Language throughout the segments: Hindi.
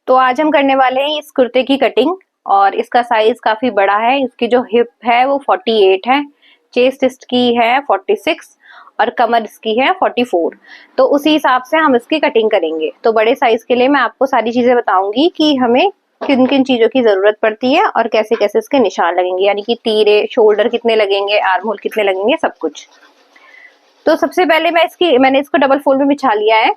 तो आज हम करने वाले हैं इस कुर्ते की कटिंग और इसका साइज काफी बड़ा है। इसकी जो हिप है वो 48 है, चेस्ट इसकी है 46 और कमर इसकी है 44। तो उसी हिसाब से हम इसकी कटिंग करेंगे। तो बड़े साइज के लिए मैं आपको सारी चीजें बताऊंगी कि हमें किन किन चीजों की जरूरत पड़ती है और कैसे कैसे इसके निशान लगेंगे, यानी कि तीरे, शोल्डर कितने लगेंगे, आर्म होल कितने लगेंगे, सब कुछ। तो सबसे पहले मैंने इसको डबल फोल्ड में बिछा लिया है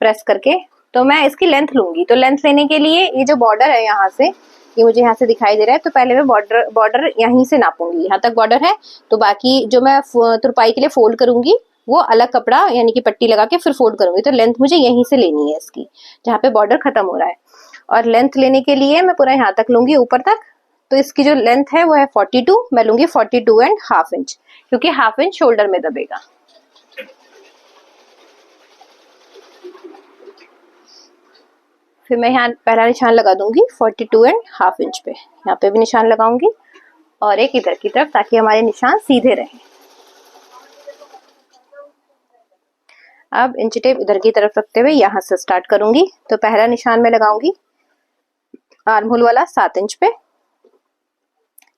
प्रेस करके। तो मैं इसकी लेंथ लूंगी। तो लेंथ लेने के लिए ये जो बॉर्डर है यहाँ से, ये मुझे यहाँ से दिखाई दे रहा है, तो पहले मैं बॉर्डर यहीं से नापूंगी। यहाँ तक बॉर्डर है, तो बाकी जो मैं तुरपाई के लिए फोल्ड करूंगी वो अलग कपड़ा यानी कि पट्टी लगा के फिर फोल्ड करूंगी। तो लेंथ मुझे यहीं से लेनी है इसकी, जहाँ पे बॉर्डर खत्म हो रहा है। और लेंथ लेने के लिए मैं पूरा यहाँ तक लूंगी, ऊपर तक। तो इसकी जो लेंथ है वो है 42, मैं लूंगी 42.5 इंच, क्योंकि हाफ इंच शोल्डर में दबेगा। फिर मैं यहाँ पहला निशान लगा दूंगी 42.5 इंच पे। यहाँ पे भी निशान लगाऊंगी और एक इधर की तरफ, ताकि हमारे निशान सीधे रहें। अब इंच टेप इधर की तरफ रखते हुए यहाँ से स्टार्ट करूंगी। तो पहला निशान मैं लगाऊंगी आर्म होल वाला 7 इंच पे,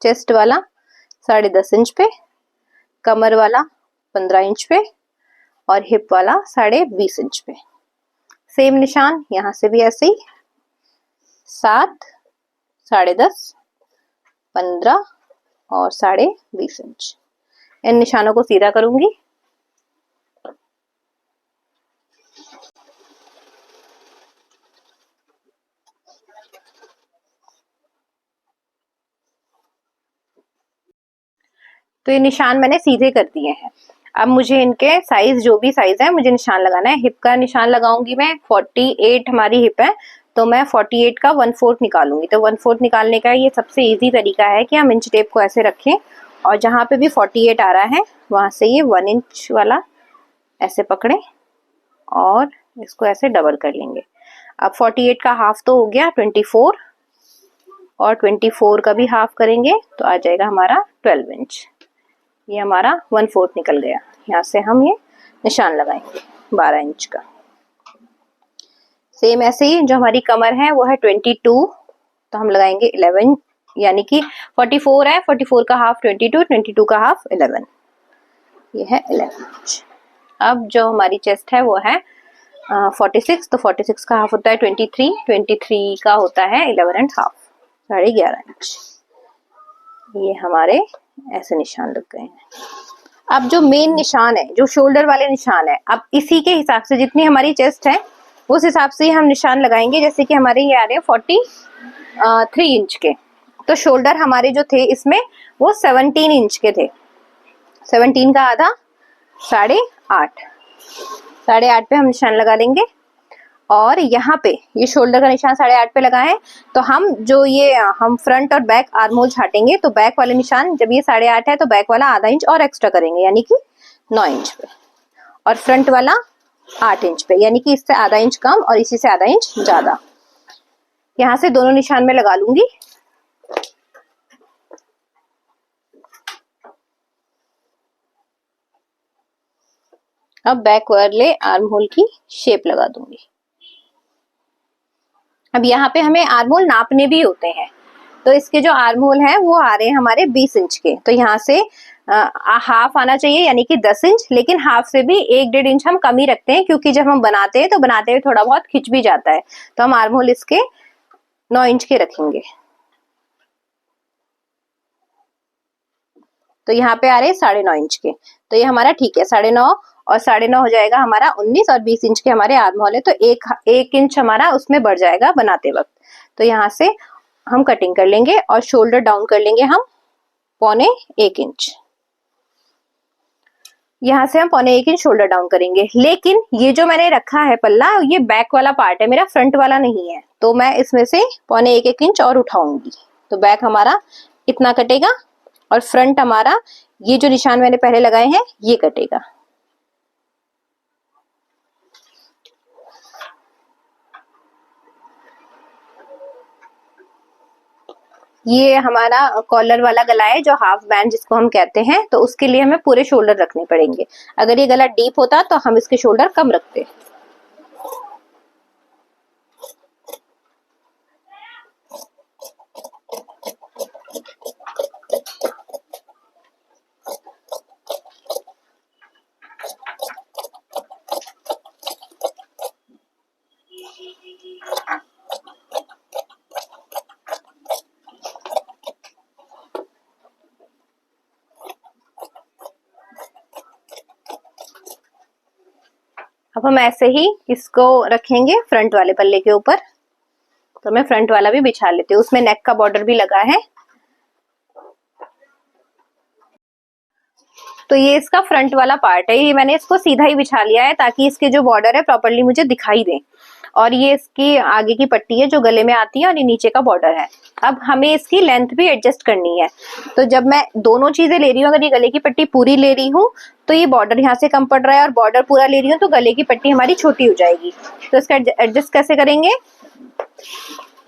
चेस्ट वाला 10.5 इंच पे, कमर वाला 15 इंच पे और हिप वाला 20.5 इंच पे। सेम निशान यहाँ से भी ऐसे ही 7, 10.5, 15 और 20.5 इंच। इन निशानों को सीधा करूंगी। तो ये निशान मैंने सीधे कर दिए हैं। अब मुझे इनके साइज, जो भी साइज है, मुझे निशान लगाना है। हिप का निशान लगाऊंगी मैं 48 हमारी हिप है, तो मैं 48 का 1/4 निकालूंगी। तो 1/4 निकालने का ये सबसे इजी तरीका है कि हम इंच टेप को ऐसे रखें और जहां पे भी 48 आ रहा है वहां से ये 1 इंच वाला ऐसे पकड़े और इसको ऐसे डबल कर लेंगे। अब 48 का हाफ तो हो गया 24, और 24 का भी हाफ करेंगे तो आ जाएगा हमारा 12 इंच। ये हमारा 1/4 निकल गया। यहाँ से हम ये निशान लगाएंगे 12 इंच का। सेम ऐसे ही जो हमारी कमर है वो है 22, तो हम लगाएंगे 11, यानी कि 44 है, 44 का हाफ 22, 22 का हाफ 11, ये है 11 इंच। अब जो हमारी चेस्ट है वो है 46, तो 46 का हाफ होता है 23, 23 का होता है 11.5, 11.5 इंच। ये हमारे ऐसे निशान लग गए हैं। अब जो मेन निशान है, जो शोल्डर वाले निशान है, अब इसी के हिसाब से जितनी हमारी चेस्ट है उस हिसाब से हम निशान लगाएंगे। जैसे कि हमारे ये आ रहे हैं 43 इंच के, तो शोल्डर हमारे जो थे इसमें वो 17 इंच के थे। 17 का आधा 8.5, 8.5 पे हम निशान लगा लेंगे। और यहाँ पे ये शोल्डर का निशान 8.5 पे लगा है, तो हम फ्रंट और बैक आर्म होल छाटेंगे। तो बैक वाले निशान, जब ये 8.5 है तो बैक वाला आधा इंच और एक्स्ट्रा करेंगे, यानी कि 9 इंच पे, और फ्रंट वाला 8 इंच पे, यानी कि इससे आधा इंच कम और इसी से आधा इंच ज्यादा। यहाँ से दोनों निशान में लगा लूंगी। अब बैक वाले आर्म होल की शेप लगा दूंगी। अब यहाँ पे हमें आर्म होल नापने भी होते हैं, तो इसके जो आर्म होल है वो आ रहे हैं हमारे 20 इंच के। तो यहाँ से हाफ आना चाहिए, यानी कि 10 इंच, लेकिन हाफ से भी 1-1.5 इंच हम कम ही रखते हैं, क्योंकि जब हम बनाते हैं तो बनाते हुए थोड़ा बहुत खिंच भी जाता है। तो हम आर्म होल इसके 9 इंच के रखेंगे। तो यहाँ पे आ रहे हैं 9.5 इंच के, तो ये हमारा ठीक है। 9.5 और 9.5 हो जाएगा हमारा 19, और 20 इंच के हमारे आर्म होल है, तो एक इंच हमारा उसमें बढ़ जाएगा बनाते वक्त। तो यहाँ से हम कटिंग कर लेंगे और शोल्डर डाउन कर लेंगे हम 1.25 इंच। यहाँ से हम 1.25 इंच शोल्डर डाउन करेंगे। लेकिन ये जो मैंने रखा है पल्ला, ये बैक वाला पार्ट है मेरा, फ्रंट वाला नहीं है, तो मैं इसमें से 1.25 इंच और उठाऊंगी। तो बैक हमारा इतना कटेगा और फ्रंट हमारा ये जो निशान मैंने पहले लगाए हैं ये कटेगा। ये हमारा कॉलर वाला गला है, जो हाफ बैंड जिसको हम कहते हैं, तो उसके लिए हमें पूरे शोल्डर रखने पड़ेंगे। अगर ये गला डीप होता तो हम इसके शोल्डर कम रखते। अब हम ऐसे ही इसको रखेंगे फ्रंट वाले पल्ले के ऊपर। तो मैं फ्रंट वाला भी बिछा लेती हूँ, उसमें नेक का बॉर्डर भी लगा है। तो ये इसका फ्रंट वाला पार्ट है, ये मैंने इसको सीधा ही बिछा लिया है ताकि इसके जो बॉर्डर है प्रॉपरली मुझे दिखाई दे। और ये इसकी आगे की पट्टी है जो गले में आती है और ये नीचे का बॉर्डर है। अब हमें इसकी लेंथ भी एडजस्ट करनी है। तो जब मैं दोनों चीजें ले रही हूँ, अगर ये गले की पट्टी पूरी ले रही हूँ तो ये बॉर्डर यहाँ से कम पड़ रहा है, और बॉर्डर पूरा ले रही हूँ तो गले की पट्टी हमारी छोटी हो जाएगी। तो इसका एडजस्ट कैसे करेंगे,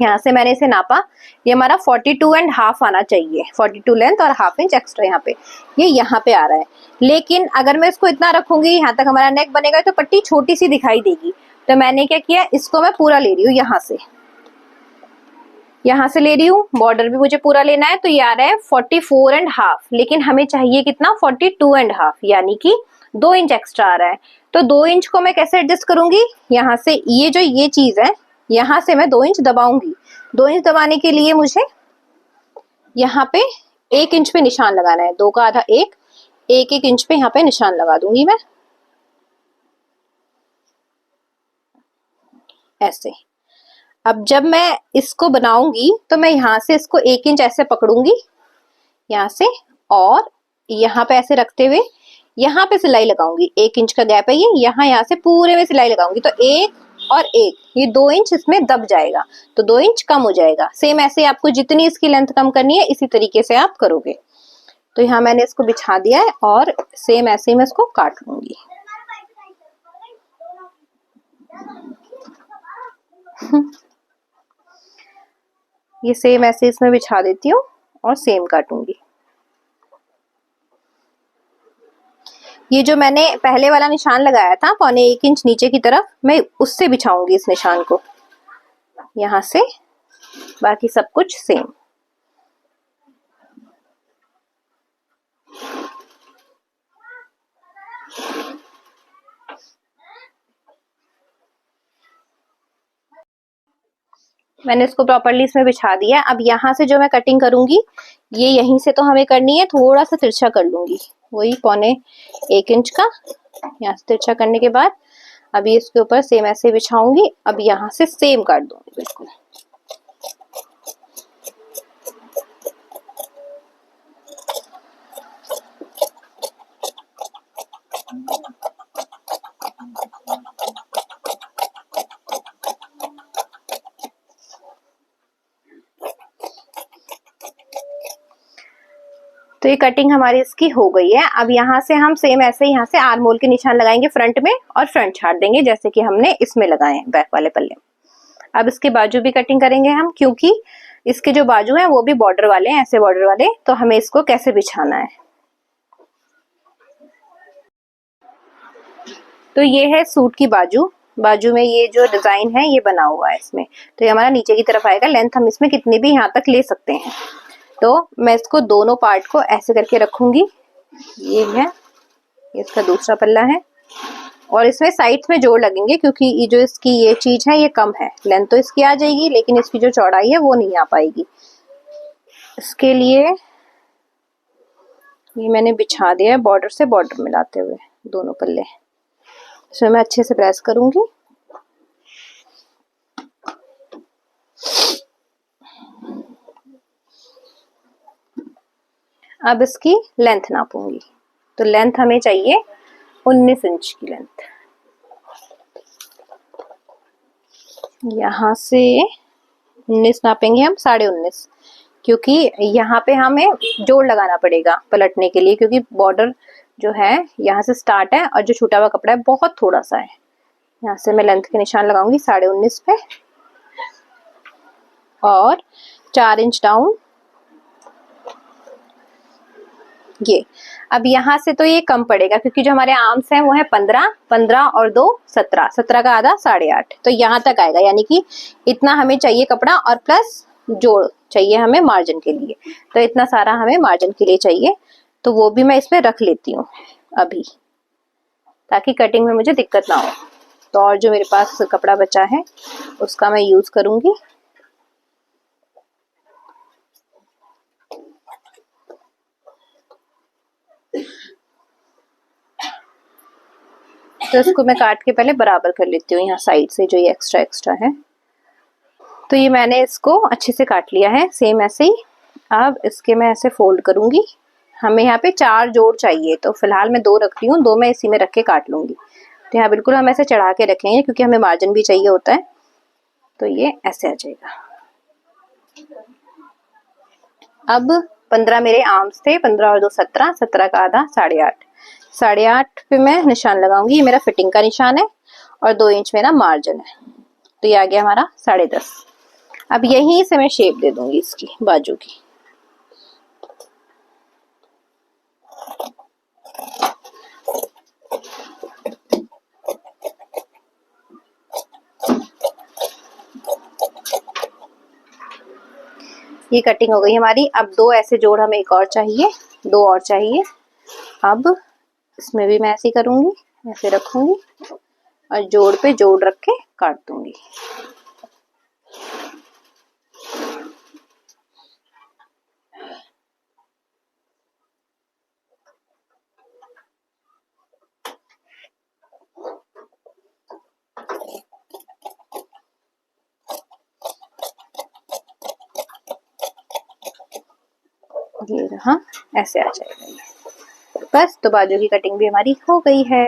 यहाँ से मैंने इसे नापा, ये हमारा 42.5 आना चाहिए, 42 लेंथ और हाफ इंच एक्स्ट्रा यहाँ पे, ये यहाँ पे आ रहा है। लेकिन अगर मैं इसको इतना रखूंगी, यहाँ तक हमारा नेक बनेगा तो पट्टी छोटी सी दिखाई देगी। तो मैंने क्या किया, इसको मैं पूरा ले रही हूँ, यहाँ से ले रही हूँ, बॉर्डर भी मुझे पूरा लेना है। तो ये आ रहा है 44.5, लेकिन हमें चाहिए कितना, 42.5, यानी कि 2 इंच एक्स्ट्रा आ रहा है। तो 2 इंच को मैं कैसे एडजस्ट करूंगी, यहाँ से ये चीज है, यहाँ से मैं 2 इंच दबाऊंगी। 2 इंच दबाने के लिए मुझे यहाँ पे 1 इंच पे निशान लगाना है, 2 का आधा 1 इंच पे यहाँ पे निशान लगा दूंगी मैं ऐसे। अब जब मैं इसको बनाऊंगी तो मैं यहाँ से इसको 1 इंच ऐसे पकड़ूंगी यहाँ से, और यहाँ पे ऐसे रखते हुए यहाँ पे सिलाई लगाऊंगी। 1 इंच का गैप है ये, यहाँ से पूरे में सिलाई लगाऊंगी। तो 1 और 1, ये 2 इंच इसमें दब जाएगा, तो 2 इंच कम हो जाएगा। सेम ऐसे आपको जितनी इसकी लेंथ कम करनी है इसी तरीके से आप करोगे। तो यहाँ मैंने इसको बिछा दिया है और सेम ऐसे ही मैं इसको काट लूंगी। ये सेम ऐसे इसमें बिछा देती हूँ और सेम काटूंगी। ये जो मैंने पहले वाला निशान लगाया था 1.25 इंच नीचे की तरफ, मैं उससे बिछाऊंगी इस निशान को यहाँ से, बाकी सब कुछ सेम। मैंने इसको प्रॉपरली इसमें बिछा दिया। अब यहाँ से जो मैं कटिंग करूंगी, ये यहीं से तो हमें करनी है, थोड़ा सा तिरछा कर लूंगी, वही 1.25 इंच का। यहाँ से तिरछा करने के बाद अभी इसके ऊपर सेम ऐसे बिछाऊंगी। अब यहाँ से सेम काट दूंगी बिल्कुल। तो ये कटिंग हमारी इसकी हो गई है। अब यहाँ से हम सेम ऐसे यहाँ से आर्म होल के निशान लगाएंगे फ्रंट में और फ्रंट छाट देंगे, जैसे कि हमने इसमें लगाए हैं बैक वाले पल्ले। अब इसके बाजू भी कटिंग करेंगे हम, क्योंकि इसके जो बाजू हैं वो भी बॉर्डर वाले हैं, ऐसे बॉर्डर वाले। तो हमें इसको कैसे बिछाना है, तो ये है सूट की बाजू। बाजू में ये जो डिजाइन है ये बना हुआ है इसमें, तो ये हमारा नीचे की तरफ आएगा। लेंथ हम इसमें कितनी भी यहाँ तक ले सकते हैं। तो मैं इसको दोनों पार्ट को ऐसे करके रखूंगी। ये है, ये इसका दूसरा पल्ला है, और इसमें साइड्स में जोड़ लगेंगे, क्योंकि ये जो इसकी ये चीज है ये कम है। लेंथ तो इसकी आ जाएगी, लेकिन इसकी जो चौड़ाई है वो नहीं आ पाएगी। इसके लिए ये मैंने बिछा दिया है बॉर्डर से बॉर्डर मिलाते हुए दोनों पल्ले। इसमें मैं अच्छे से प्रेस करूंगी। अब इसकी लेंथ नापूंगी। तो लेंथ हमें चाहिए 19 इंच की लेंथ। यहाँ से 19 नापेंगे हम, 19.5, क्योंकि यहाँ पे हमें जोड़ लगाना पड़ेगा पलटने के लिए, क्योंकि बॉर्डर जो है यहाँ से स्टार्ट है और जो छूटा हुआ कपड़ा है बहुत थोड़ा सा है। यहाँ से मैं लेंथ के निशान लगाऊंगी 19.5 पे, और 4 इंच डाउन ये। अब यहाँ से तो ये कम पड़ेगा, क्योंकि जो हमारे आर्म्स हैं वो है 15 और 2 17 का आधा 8.5, तो यहाँ तक आएगा। यानी कि इतना हमें चाहिए कपड़ा, और प्लस जोड़ चाहिए हमें मार्जिन के लिए। तो इतना सारा हमें मार्जिन के लिए चाहिए, तो वो भी मैं इसमें रख लेती हूँ अभी, ताकि कटिंग में मुझे दिक्कत ना हो। तो और जो मेरे पास कपड़ा बचा है उसका मैं यूज करूंगी। तो इसको मैं काट के पहले बराबर कर लेती हूँ यहाँ साइड से, जो ये एक्स्ट्रा है। तो ये मैंने इसको अच्छे से काट लिया है, सेम ऐसे ही। अब इसके मैं ऐसे फोल्ड करूंगी। हमें यहाँ पे 4 जोड़ चाहिए, तो फिलहाल मैं 2 रख रही हूँ, 2 मैं इसी में रख के काट लूंगी। तो यहाँ बिल्कुल हम ऐसे चढ़ा के रखेंगे क्योंकि हमें मार्जिन भी चाहिए होता है। तो ये ऐसे आ जाएगा। अब 15 मेरे आर्म्स थे, 15 और 2 17, 17 का आधा 8.5, 8.5 पे मैं निशान लगाऊंगी। ये मेरा फिटिंग का निशान है और 2 इंच मेरा मार्जिन है। तो ये आ गया हमारा 10.5। अब यहीं से मैं शेप दे दूंगी इसकी बाजू की। ये कटिंग हो गई हमारी। अब 2 ऐसे जोड़ हमें एक और चाहिए, 2 और चाहिए। अब इसमें भी मैं ऐसे ही करूंगी, ऐसे रखूंगी और जोड़ पे जोड़ रख के काट दूंगी। ये रहा, ऐसे आ जाएगा बस। तो बाजू की कटिंग भी हमारी हो गई है।